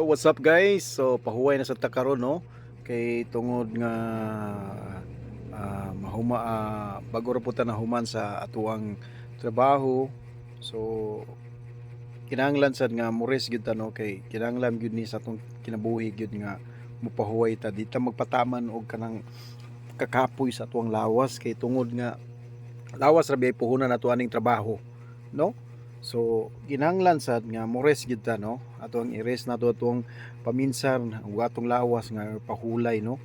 So, what's up guys? So pahuway na sa takaron no kay tungod nga bago ra puta na human sa atuang trabaho. So kinahanglan sad nga mores gyud ta no kay kinahanglan gyud ni sa atong kinabuhi gyud nga mopahuway ta di ta magpataman og kanang kakapoy sa atuang lawas kay tungod nga lawas ra biay puhunan nato aning trabaho no. So kinahanglan sad nga mores gyud ta no atong i-rest nato atong paminsan ug atong lawas nga pahulay no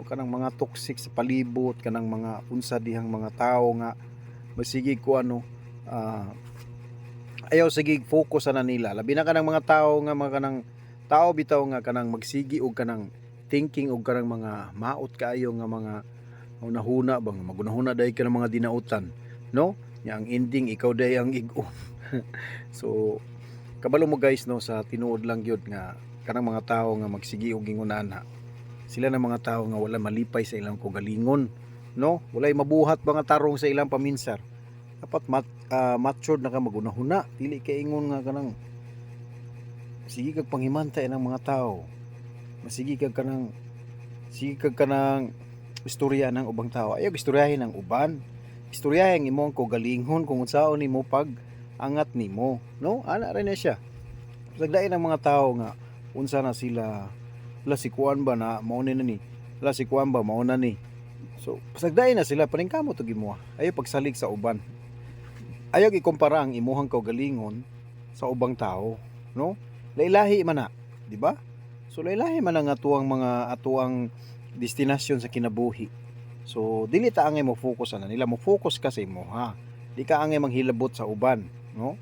kanang mga toxic sa palibot kanang mga unsa dihang mga tao nga masigi ko ayaw sige focus na nila labi na kanang mga tao nga mga kanang tao bitaw nga kanang magsigi og kanang thinking og kanang mga maot kaayo nga mga hunahuna bang magunahuna dahil ka ng mga dinautan no nya ang ending ikaw day ang ig-on. So kabalo mo guys no sa tinuod lang gyud nga kanang mga tao nga magsigi og ingunana sila na mga tao nga wala malipay sa ilang kogalingon no walay mabuhat mga tarong sa ilang paminsar dapat matured na ka magunahuna dili kay ingon nga kanang sige kag panghimantay ng mga tao masigi kag kanang istorya ng ubang tao ayaw istoryahin ng uban istoryahin imong kogalingon kung unsaon nimo pag angat nimo no ana ra na siya sagdain ng mga tao nga unsa na sila wala si kuan ba na mao na ni wala si kuan ba mao na ni so pasagdain na sila paningkamot og imo ayaw pagsalig sa uban ayaw ikumpara ang imuhang kaugalingon sa ubang tao no lailahi man na di ba so lailahi man ang atuang destinasyon sa kinabuhi so dili ta angay mo focus na nila mo focus kasi mo ha di ka angay manghilabot sa uban no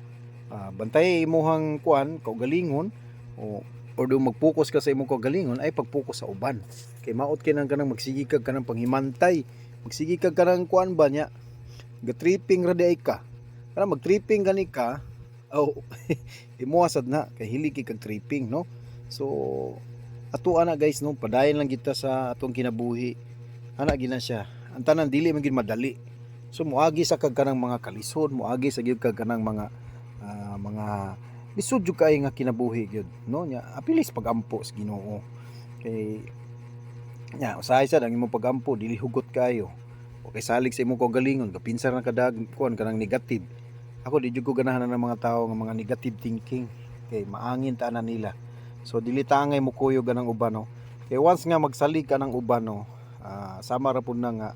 bantay imuhang kuan kaugalingon o do mag-focus ka sa imong kaugalingon ay pag-focus sa uban kay maot kinang kanang magsigi kag kanang panghimantay magsigi kag kanang kuan ba nya ga-tripping ra di ay ka kanang mag-tripping gani ka oh imuwasad na kay hilig kag tripping no so ato ana guys no padayon lang kita sa atong kinabuhi ana gina siya ang tanan dili man gid madali so moagi sa kag kanang mga kalisod moagi sa gyud kag kanang mga lisod jud kay nga kinabuhi gyud no nya apilis pagampo sa Ginoo kay nya usahay sad ang imong pagampo dili hugot kayo o kay salig sa imong kaugalingon kapinsar na kadag kuan kanang negative ako di jud ko ganahan ng mga tao nga mga negative thinking kay maangin ta na nila so dili tangay mo kuyog anang uban no kay once nga magsalig ka ng uban no sama ra pud na nga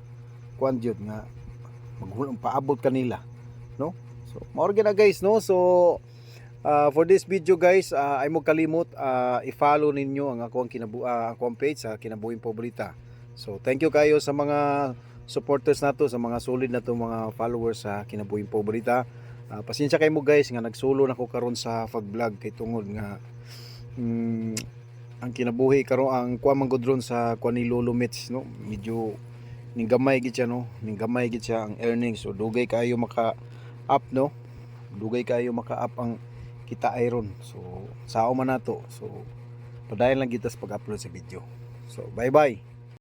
kuan jud nga maghulang paabot kanila no so mao na guys no so for this video guys ay mo kalimot i-follow ninyo ang akong page sa Kinabuhing Pobrita so thank you kayo sa mga supporters nato sa mga solid na to mga followers sa Kinabuhing Pobrita pasensya kay mo guys nga nagsulo na ko karon sa pag-vlog kay tungod nga ang kinabuhi karon ang kuan man gud ron sa kuan ni Lolo Mitch no medyo ning gamay gid siya no ning gamay gid siya ang earnings so dugay kayo maka-up no dugay kayo maka-up ang kita iron so sao man nato so padayon lang kita sa pag-upload sa video so bye bye.